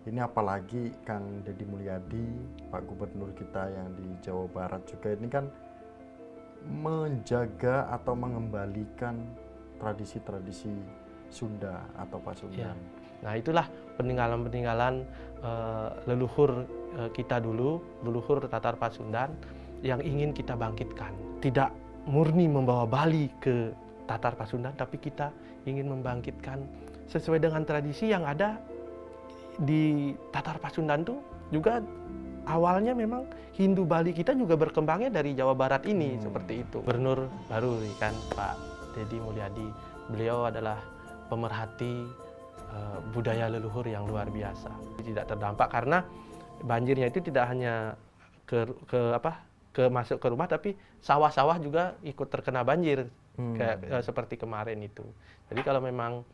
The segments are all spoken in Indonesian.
Ini apalagi Kang Deddy Mulyadi, Pak Gubernur kita yang di Jawa Barat juga ini kan menjaga atau mengembalikan tradisi-tradisi Sunda atau Ya. Pasundan. Nah, itulah peninggalan-peninggalan leluhur kita dulu, leluhur Tatar Pasundan yang ingin kita bangkitkan. Tidak murni membawa Bali ke Tatar Pasundan, tapi kita ingin membangkitkan sesuai dengan tradisi yang ada di Tatar Pasundan tuh juga awalnya memang Hindu Bali kita juga berkembangnya dari Jawa Barat ini seperti itu. Gubernur baru kan Pak Deddy Mulyadi, beliau adalah pemerhati budaya leluhur yang luar biasa. Tidak terdampak karena banjirnya itu tidak hanya ke masuk ke rumah, tapi sawah-sawah juga ikut terkena banjir kayak seperti kemarin itu. Jadi kalau memang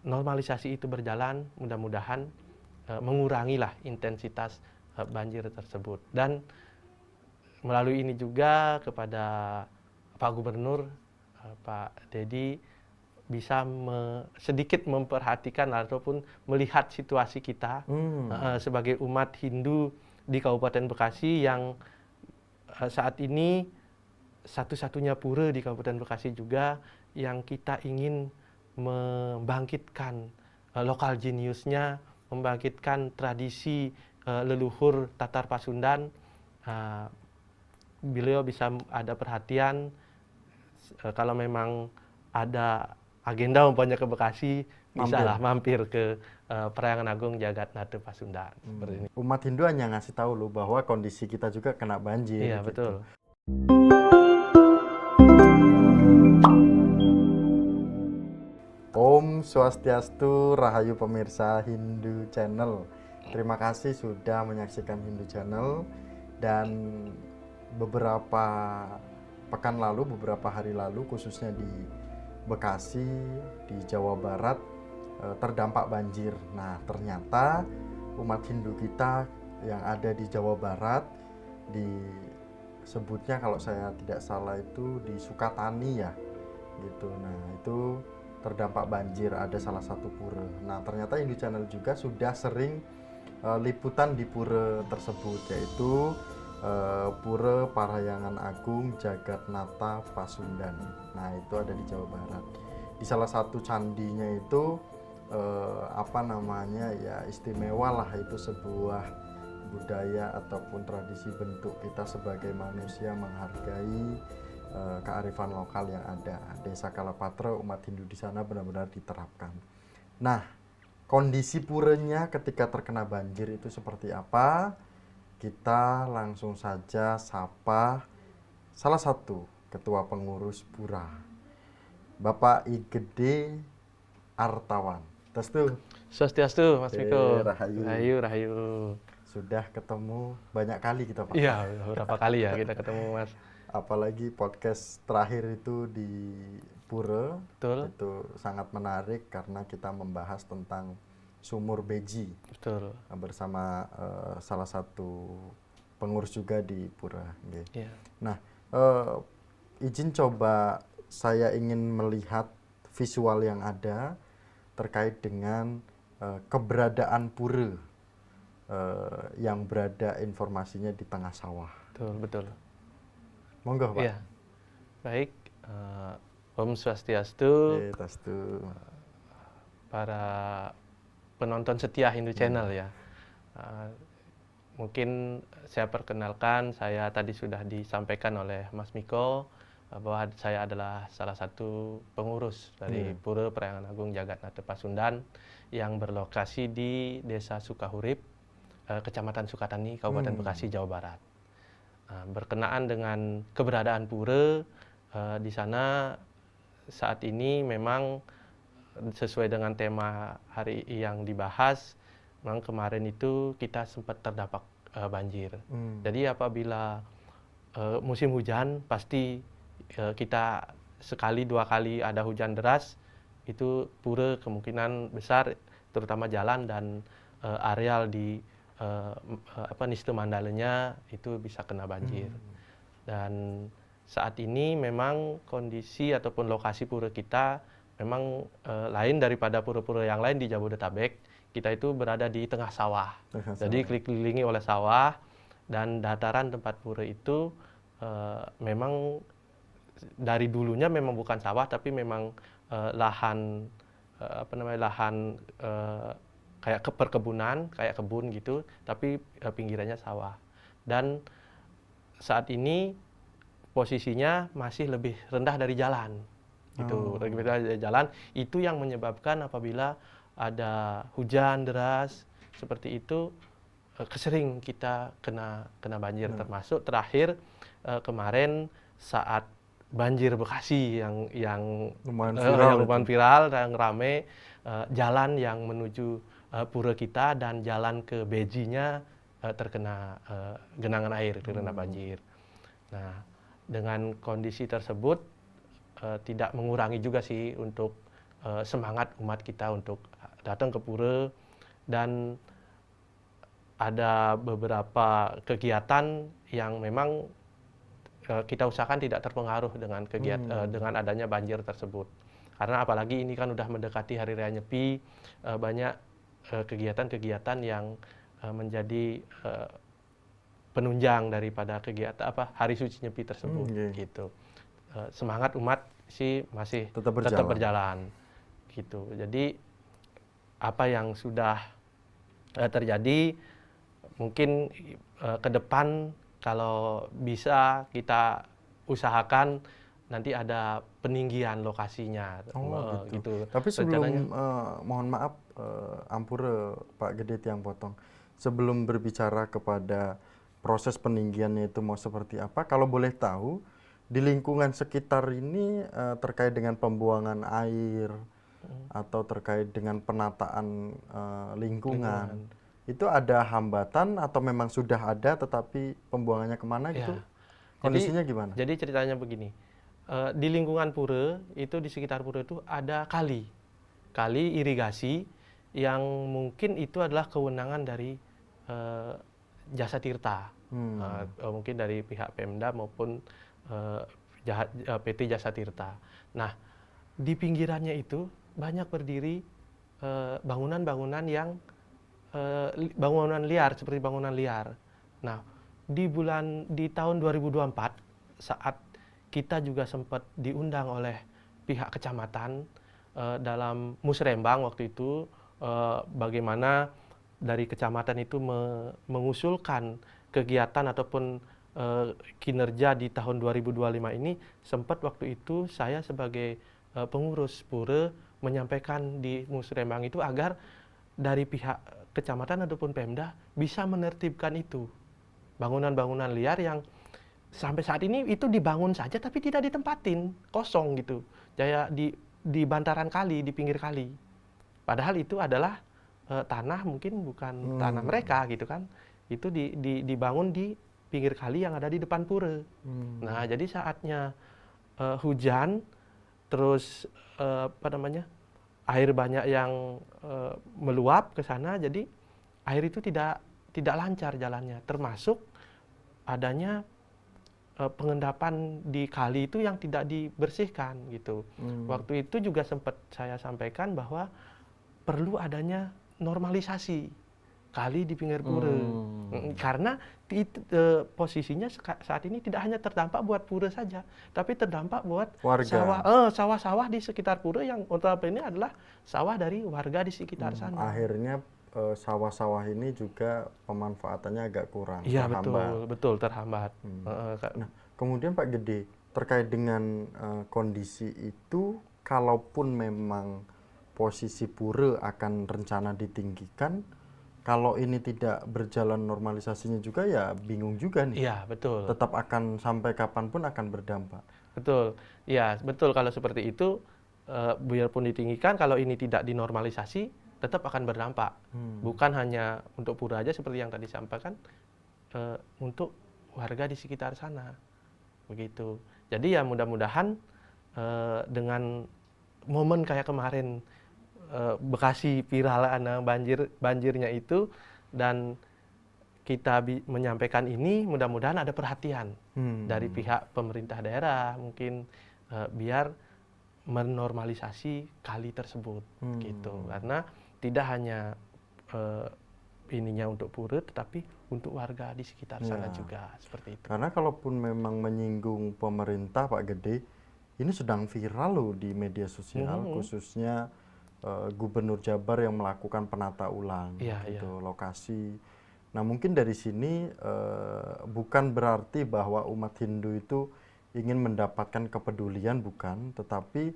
normalisasi itu berjalan, mudah-mudahan mengurangilah intensitas banjir tersebut. Dan melalui ini juga kepada Pak Gubernur, Pak Deddy bisa sedikit memperhatikan ataupun melihat situasi kita sebagai umat Hindu di Kabupaten Bekasi yang saat ini satu-satunya pura di Kabupaten Bekasi juga yang kita ingin membangkitkan lokal geniusnya, membangkitkan tradisi leluhur Tatar Pasundan. Beliau bisa ada perhatian kalau memang ada agenda umpamanya ke Bekasi, bisalah mampir ke Perayaan Agung Jagat Nata Pasundan. Umat Hindu hanya ngasih tahu lo bahwa kondisi kita juga kena banjir. Iya, gitu. betul. Om Swastiastu, Rahayu pemirsa Hindu Channel. Terima kasih sudah menyaksikan Hindu Channel. Dan beberapa pekan lalu, beberapa hari lalu, khususnya di Bekasi, di Jawa Barat, terdampak banjir. Nah, ternyata umat Hindu kita yang ada di Jawa Barat, disebutnya kalau saya tidak salah itu di Sukatani ya, gitu. Nah, itu terdampak banjir, ada salah satu pura. Nah, ternyata Hindu Channel juga sudah sering liputan di pura tersebut, yaitu Pura Parahyangan Agung Jagat Nata Pasundan. Nah, itu ada di Jawa Barat. Di salah satu candinya itu istimewa lah, itu sebuah budaya ataupun tradisi bentuk kita sebagai manusia menghargai kearifan lokal yang ada. Desa Kalapatra, umat Hindu di sana benar-benar diterapkan. Nah, kondisi puranya ketika terkena banjir itu seperti apa? Kita langsung saja sapa salah satu ketua pengurus pura, Bapak I Gede Artawan. Swastiastu, Mas Miko. Rahayu. Rahayu. Sudah ketemu banyak kali kita, Pak. Iya, beberapa kali ya kita ketemu, Mas. Apalagi podcast terakhir itu di Pura. Betul. Itu sangat menarik karena kita membahas tentang Sumur Beji. Betul. Bersama salah satu pengurus juga di Pura. Okay. Yeah. Nah, izin coba saya ingin melihat visual yang ada terkait dengan keberadaan pura yang berada informasinya di tengah sawah. Betul. Monggo, Pak. Iya. Baik, Om Swastiastu. Para penonton setia Hindu Channel ya. Mungkin saya perkenalkan, saya tadi sudah disampaikan oleh Mas Miko bahwa saya adalah salah satu pengurus dari Pura Parahyangan Agung Jagat Nata Pasundan yang berlokasi di Desa Sukahurip, Kecamatan Sukatani, Kabupaten Bekasi, Jawa Barat. Berkenaan dengan keberadaan pura di sana saat ini memang sesuai dengan tema hari yang dibahas, memang kemarin itu kita sempat terdampak banjir. Jadi apabila musim hujan pasti kita sekali dua kali ada hujan deras, itu pura kemungkinan besar terutama jalan dan areal di Niste Mandalanya itu bisa kena banjir. Dan saat ini memang kondisi ataupun lokasi pura kita memang lain daripada pura-pura yang lain di Jabodetabek. kita itu berada di tengah sawah. Tengah Jadi sawah. dikelilingi oleh sawah, dan dataran tempat pura itu memang dari dulunya memang bukan sawah, tapi memang lahan lahan kayak perkebunan, kayak kebun gitu, tapi pinggirannya sawah. Dan saat ini posisinya masih lebih rendah dari jalan. Gitu, lebih rendah dari jalan. Itu yang menyebabkan apabila ada hujan deras seperti itu, sering kita kena banjir. Termasuk terakhir kemarin saat banjir Bekasi yang lumayan viral dan rame, jalan yang menuju pura kita dan jalan ke Bejinya terkena genangan air, terkena banjir. Nah, dengan kondisi tersebut tidak mengurangi juga sih untuk semangat umat kita untuk datang ke pura, dan ada beberapa kegiatan yang memang kita usahakan tidak terpengaruh dengan dengan adanya banjir tersebut. Karena apalagi ini kan udah mendekati Hari Raya Nyepi, banyak kegiatan-kegiatan yang menjadi penunjang daripada kegiatan Hari Suci Nyepi tersebut. Gitu. Semangat umat sih masih tetap berjalan. Gitu. Jadi apa yang sudah terjadi mungkin ke depan kalau bisa kita usahakan nanti ada peninggian lokasinya. Gitu. Tapi sebelum mohon maaf ampura Pak Gede Tiang Potong, sebelum berbicara kepada proses peninggiannya itu mau seperti apa, kalau boleh tahu di lingkungan sekitar ini terkait dengan pembuangan air atau terkait dengan penataan lingkungan, itu ada hambatan atau memang sudah ada tetapi pembuangannya kemana gitu? Kondisinya gimana? Jadi ceritanya begini, di lingkungan pura itu, di sekitar pura itu ada kali irigasi yang mungkin itu adalah kewenangan dari Jasa Tirta, mungkin dari pihak Pemda maupun PT Jasa Tirta. Nah, di pinggirannya itu banyak berdiri bangunan-bangunan yang bangunan liar, seperti bangunan liar. Nah, di tahun 2024 saat kita juga sempat diundang oleh pihak kecamatan dalam musrembang waktu itu, bagaimana dari kecamatan itu mengusulkan kegiatan ataupun kinerja di tahun 2025 ini. Sempat waktu itu saya sebagai pengurus pura menyampaikan di musrembang itu agar dari pihak kecamatan ataupun Pemda bisa menertibkan itu bangunan-bangunan liar yang sampai saat ini itu dibangun saja tapi tidak ditempatin, kosong gitu, kayak di bantaran kali, di pinggir kali, padahal itu adalah tanah, mungkin bukan tanah mereka gitu kan, itu dibangun di pinggir kali yang ada di depan pura. Nah, jadi saatnya hujan terus air banyak yang meluap ke sana, jadi air itu tidak lancar jalannya, termasuk adanya pengendapan di kali itu yang tidak dibersihkan gitu. Waktu itu juga sempat saya sampaikan bahwa perlu adanya normalisasi kali di pinggir pura, karena posisinya saat ini tidak hanya terdampak buat pura saja, tapi terdampak buat warga. Sawah-sawah di sekitar pura yang ini adalah sawah dari warga di sekitar sana. Akhirnya sawah-sawah ini juga pemanfaatannya agak kurang. Iya, terhambat. betul terhambat. Nah, kemudian Pak Gede, terkait dengan kondisi itu, kalaupun memang posisi pura akan rencana ditinggikan, kalau ini tidak berjalan normalisasinya juga ya bingung juga nih. Iya, betul. Tetap akan sampai kapanpun akan berdampak. Betul. Iya, betul, kalau seperti itu biarpun ditinggikan, kalau ini tidak dinormalisasi tetap akan berdampak. Bukan hanya untuk pura aja seperti yang tadi sampaikan, untuk warga di sekitar sana. Begitu. Jadi ya mudah-mudahan dengan momen kayak kemarin Bekasi viral banjirnya itu, dan kita menyampaikan ini, mudah-mudahan ada perhatian dari pihak pemerintah daerah mungkin biar menormalisasi kali tersebut gitu. Karena tidak hanya ininya untuk pura, tetapi untuk warga di sekitar sana Ya. juga seperti itu. Karena kalaupun memang menyinggung pemerintah Pak Gede, ini sedang viral loh di media sosial, khususnya Gubernur Jabar yang melakukan penata ulang Iya, gitu lokasi. Nah mungkin dari sini bukan berarti bahwa umat Hindu itu ingin mendapatkan kepedulian, bukan, tetapi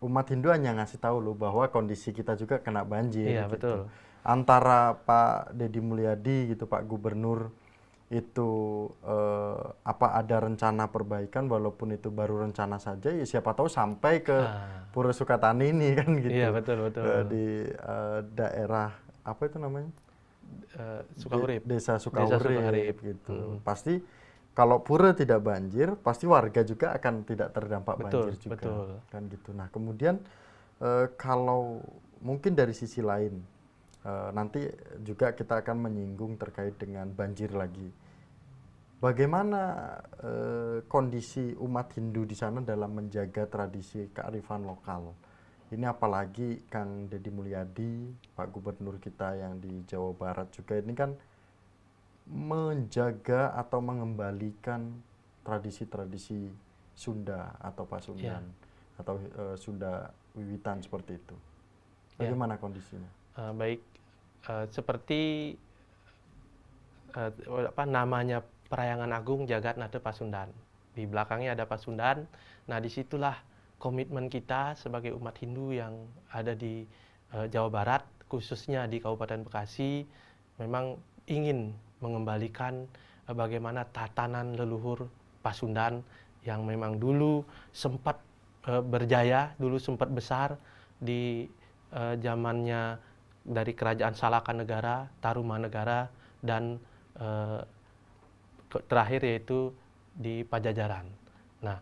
umat Hindu hanya ngasih tahu loh bahwa kondisi kita juga kena banjir Iya, gitu. betul. Antara Pak Deddy Mulyadi gitu, Pak Gubernur itu apa ada rencana perbaikan, walaupun itu baru rencana saja, ya siapa tahu sampai ke Pura Sukatani ini kan gitu. Iya, betul. Di daerah apa itu namanya? Sukahurip. Desa Desa Sukahurip Sukahurip. gitu. Pasti kalau pura tidak banjir, pasti warga juga akan tidak terdampak Betul, banjir juga. betul. Kan gitu. Nah, kemudian kalau mungkin dari sisi lain nanti juga kita akan menyinggung terkait dengan banjir lagi. Bagaimana kondisi umat Hindu di sana dalam menjaga tradisi kearifan lokal? Ini apalagi Kang Deddy Mulyadi, Pak Gubernur kita yang di Jawa Barat juga ini kan menjaga atau mengembalikan tradisi-tradisi Sunda atau Pasundan atau Sunda Wiwitan seperti itu. Bagaimana kondisinya? Baik, seperti namanya Perayangan Agung Jagat Nada Pasundan. Di belakangnya ada Pasundan. Nah, disitulah komitmen kita sebagai umat Hindu yang ada di Jawa Barat, khususnya di Kabupaten Bekasi, memang ingin mengembalikan bagaimana tatanan leluhur Pasundan yang memang dulu sempat berjaya, dulu sempat besar di zamannya dari Kerajaan Salakanegara, Tarumanegara, dan terakhir yaitu di Pajajaran. Nah,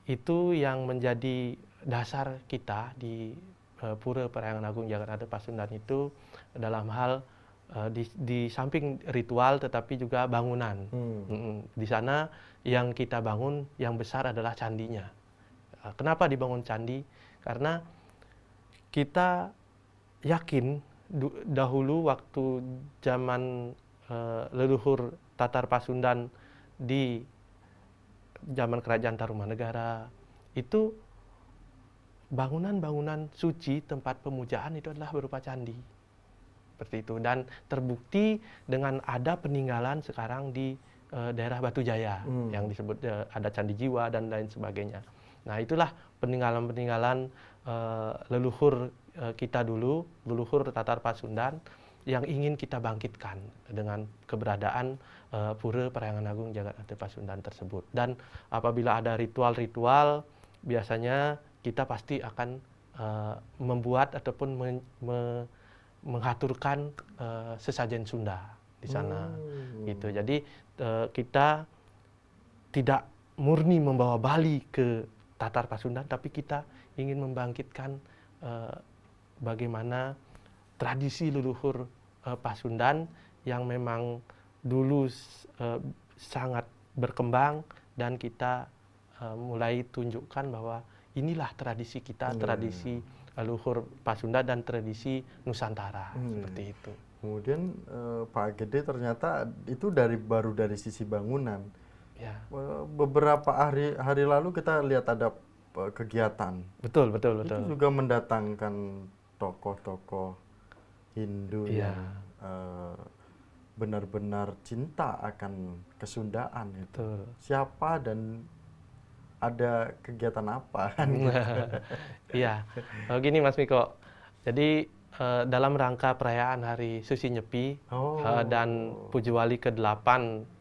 itu yang menjadi dasar kita di Pura Perayangan Agung Jagat Nada Pasundan itu dalam hal di samping ritual tetapi juga bangunan. Di sana yang kita bangun yang besar adalah candinya. Kenapa dibangun candi? Karena kita yakin dahulu waktu zaman leluhur Tatar Pasundan di zaman Kerajaan Tarumanegara itu bangunan-bangunan suci tempat pemujaan itu adalah berupa candi. Seperti itu, dan terbukti dengan ada peninggalan sekarang di daerah Batu Jaya yang disebut ada Candi Jiwa dan lain sebagainya. Nah, itulah peninggalan-peninggalan leluhur kita dulu, leluhur Tatar Pasundan yang ingin kita bangkitkan dengan keberadaan Pura Perayangan Agung Jagat Nada Pasundan tersebut. Dan apabila ada ritual-ritual, biasanya kita pasti akan membuat ataupun menghaturkan sesajen Sunda di sana. Gitu. Jadi kita tidak murni membawa Bali ke Tatar Pasundan, tapi kita ingin membangkitkan bagaimana tradisi leluhur Pasundan yang memang dulu sangat berkembang, dan kita mulai tunjukkan bahwa inilah tradisi kita, tradisi leluhur Pasundan dan tradisi Nusantara seperti itu. Kemudian Pak Gede ternyata itu baru dari sisi bangunan. Ya. Beberapa hari lalu kita lihat ada kegiatan. Betul. Itu juga mendatangkan tokoh-tokoh Hindu yang benar-benar cinta akan kesundaan itu. Betul. Siapa dan ada kegiatan apa kan? Iya, gini Mas Miko. Jadi dalam rangka perayaan Hari Suci Nyepi dan Pujiwali ke-8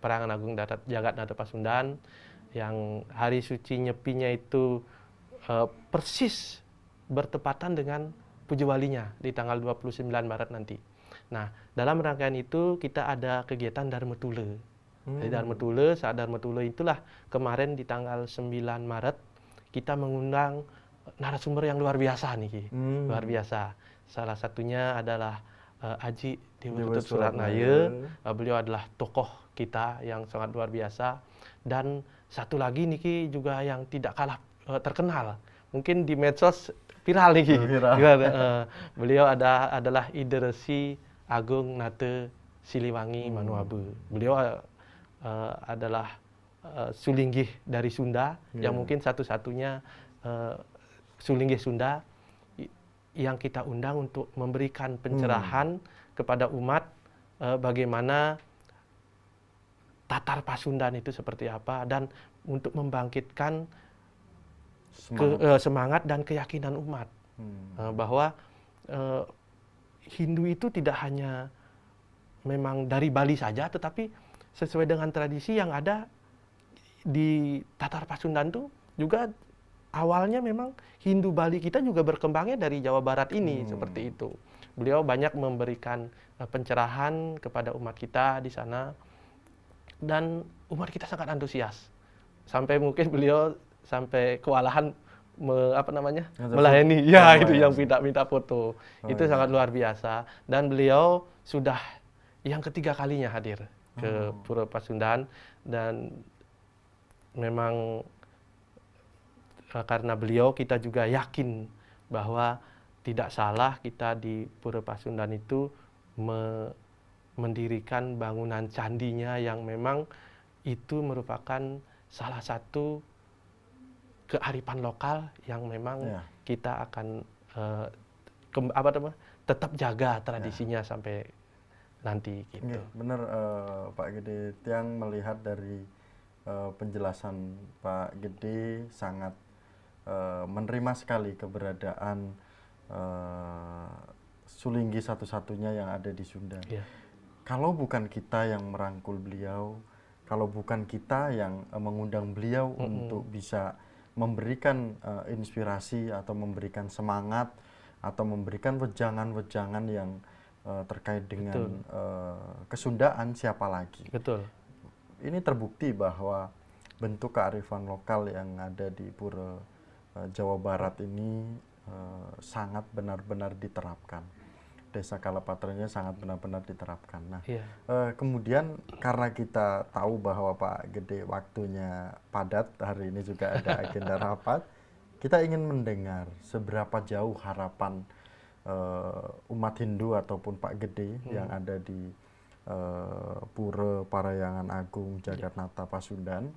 Perayangan Agung Jagat Nada Pasundan, yang Hari Suci Nyepinya itu persis bertepatan dengan Pujiwalinya di tanggal 29 Maret nanti. Nah, dalam rangkaian itu kita ada kegiatan Dharma Tula. Jadi saat Dharma Tula itulah kemarin di tanggal 9 Maret kita mengundang narasumber yang luar biasa nih, luar biasa. Salah satunya adalah Aji Dewa Tutup Suratnaya. Beliau adalah tokoh kita yang sangat luar biasa. Dan satu lagi Niki juga yang tidak kalah terkenal. Mungkin di medsos viral nih. Viral. Beliau adalah Ide Resi Agung Nate Siliwangi Manuabe. Beliau adalah Sulinggih dari Sunda, yang mungkin satu-satunya Sulinggih Sunda yang kita undang untuk memberikan pencerahan kepada umat bagaimana Tatar Pasundan itu seperti apa, dan untuk membangkitkan semangat dan keyakinan umat bahwa Hindu itu tidak hanya memang dari Bali saja, tetapi sesuai dengan tradisi yang ada di Tatar Pasundan itu juga awalnya memang Hindu Bali kita juga berkembangnya dari Jawa Barat ini, seperti itu. Beliau banyak memberikan pencerahan kepada umat kita di sana, dan umat kita sangat antusias. Sampai mungkin beliau sampai kewalahan melayani. Ya, itu yang minta foto. Itu sangat luar biasa. Dan beliau sudah yang ketiga kalinya hadir ke Pura Pasundan, dan memang karena beliau kita juga yakin bahwa tidak salah kita di Pura Pasundan itu mendirikan bangunan candinya yang memang itu merupakan salah satu kearifan lokal yang memang kita akan tetap jaga tradisinya sampai nanti gitu. Benar, Pak Gede. Tiang melihat dari penjelasan Pak Gede sangat menerima sekali keberadaan Sulinggih satu-satunya yang ada di Sunda. Kalau bukan kita yang merangkul beliau, kalau bukan kita yang mengundang beliau untuk bisa memberikan inspirasi atau memberikan semangat atau memberikan wejangan-wejangan yang terkait dengan kesundaan, siapa lagi? Betul. Ini terbukti bahwa bentuk kearifan lokal yang ada di Pura Jawa Barat ini sangat benar-benar diterapkan. Desa Kalapatranya sangat benar-benar diterapkan. Nah, kemudian karena kita tahu bahwa Pak Gede waktunya padat, hari ini juga ada agenda rapat, kita ingin mendengar seberapa jauh harapan umat Hindu ataupun Pak Gede yang ada di Pura Parayangan Agung Jagatnata Pasundan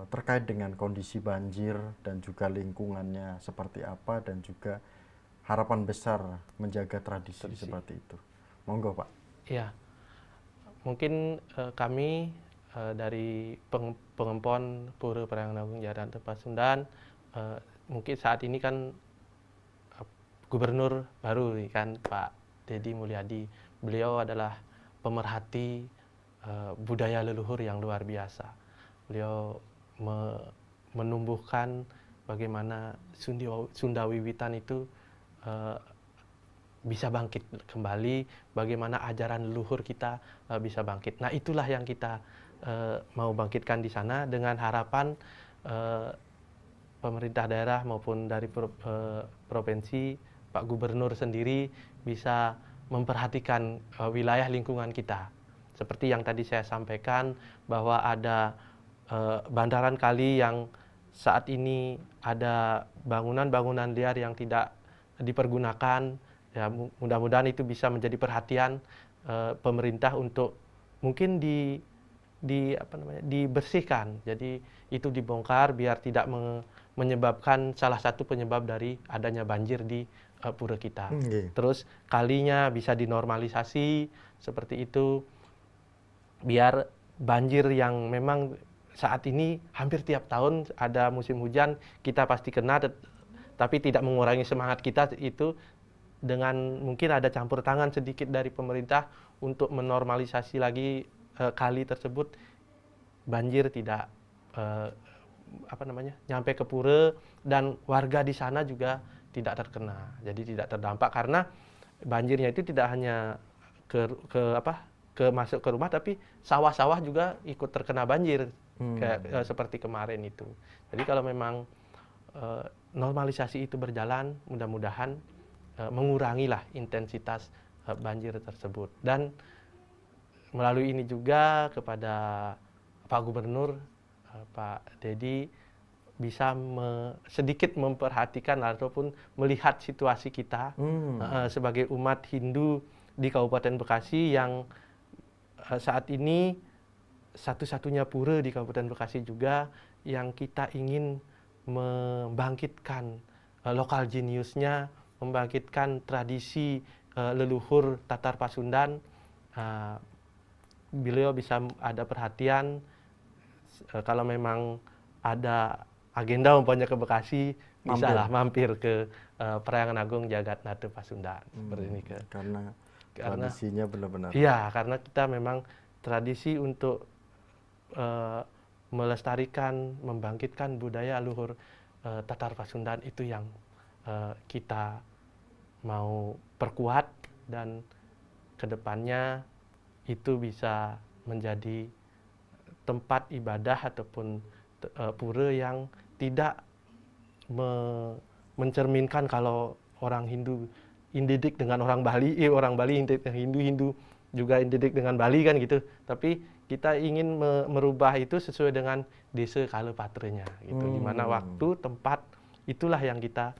terkait dengan kondisi banjir dan juga lingkungannya seperti apa, dan juga harapan besar menjaga tradisi seperti itu. Monggo, Pak. Ya, mungkin kami dari Pengempon Pura Parayangan Agung Jagatnata Pasundan, mungkin saat ini kan Gubernur baru kan Pak Dedi Mulyadi. Beliau adalah pemerhati budaya leluhur yang luar biasa. Beliau menumbuhkan bagaimana Sunda Wiwitan itu bisa bangkit kembali, bagaimana ajaran leluhur kita bisa bangkit. Nah, itulah yang kita mau bangkitkan di sana, dengan harapan pemerintah daerah maupun dari provinsi, Pak Gubernur sendiri bisa memperhatikan wilayah lingkungan kita. Seperti yang tadi saya sampaikan, bahwa ada bandaran kali yang saat ini ada bangunan-bangunan liar yang tidak dipergunakan. Ya, mudah-mudahan itu bisa menjadi perhatian pemerintah untuk mungkin dibersihkan. Jadi itu dibongkar biar tidak menyebabkan salah satu penyebab dari adanya banjir di pura kita. Terus kalinya bisa dinormalisasi seperti itu, biar banjir yang memang saat ini hampir tiap tahun ada musim hujan kita pasti kena, tapi tidak mengurangi semangat kita itu, dengan mungkin ada campur tangan sedikit dari pemerintah untuk menormalisasi lagi kali tersebut, banjir tidak nyampe ke pura, dan warga di sana juga tidak terkena, jadi tidak terdampak, karena banjirnya itu tidak hanya masuk ke rumah, tapi sawah-sawah juga ikut terkena banjir kayak seperti kemarin itu. Jadi kalau memang normalisasi itu berjalan, mudah-mudahan mengurangilah intensitas banjir tersebut. Dan melalui ini juga kepada Pak Gubernur, Pak Dedi, bisa sedikit memperhatikan ataupun melihat situasi kita sebagai umat Hindu di Kabupaten Bekasi yang saat ini satu-satunya pura di Kabupaten Bekasi juga yang kita ingin membangkitkan lokal geniusnya, membangkitkan tradisi leluhur Tatar Pasundan. Beliau bisa ada perhatian kalau memang ada agenda umpamanya ke Bekasi, bisalah mampir ke Perayaan Agung Jagat Nata Pasundan seperti ini karena tradisinya benar-benar. Iya, karena kita memang tradisi untuk melestarikan, membangkitkan budaya luhur Tatar Pasundan itu yang kita mau perkuat, dan kedepannya itu bisa menjadi tempat ibadah ataupun pura yang tidak mencerminkan kalau orang Hindu indidik dengan orang Bali, orang Bali indidik dengan Hindu, Hindu juga indidik dengan Bali kan gitu. Tapi kita ingin merubah itu sesuai dengan desa kalapatranya gitu. Di mana waktu, tempat itulah yang kita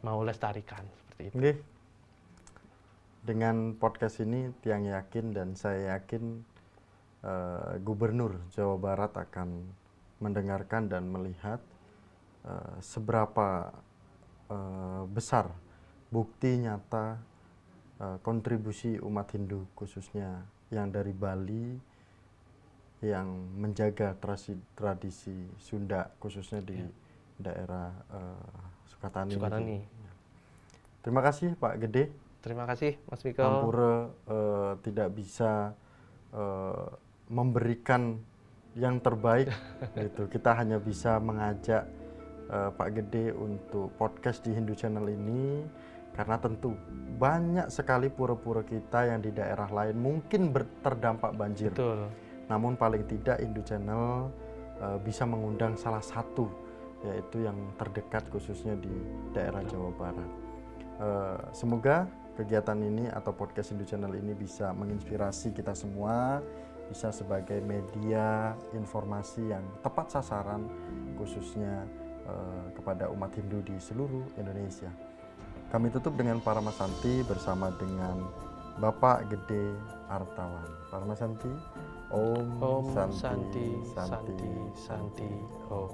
mau lestarikan seperti itu. Okay. Dengan podcast ini Tiang yakin dan saya yakin Gubernur Jawa Barat akan mendengarkan dan melihat seberapa besar bukti nyata kontribusi umat Hindu khususnya yang dari Bali yang menjaga tradisi Sunda khususnya di daerah Sukatani. Terima kasih Pak Gede. Terima kasih Mas Miko. Hampura tidak bisa memberikan yang terbaik gitu. Kita hanya bisa mengajak Pak Gede untuk podcast di Hindu Channel ini, karena tentu banyak sekali pura-pura kita yang di daerah lain mungkin terdampak banjir. Betul. Namun paling tidak Hindu Channel bisa mengundang salah satu, yaitu yang terdekat khususnya di daerah Jawa Barat. Semoga kegiatan ini atau podcast Hindu Channel ini bisa menginspirasi kita semua, bisa sebagai media informasi yang tepat sasaran khususnya kepada umat Hindu di seluruh Indonesia. Kami tutup dengan Paramasanti bersama dengan Bapak Gede Artawan. Paramasanti, Om Santi, Santi, Om.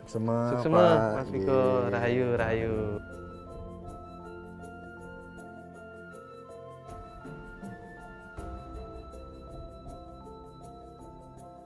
Suksema, Mas Miko, Rahayu.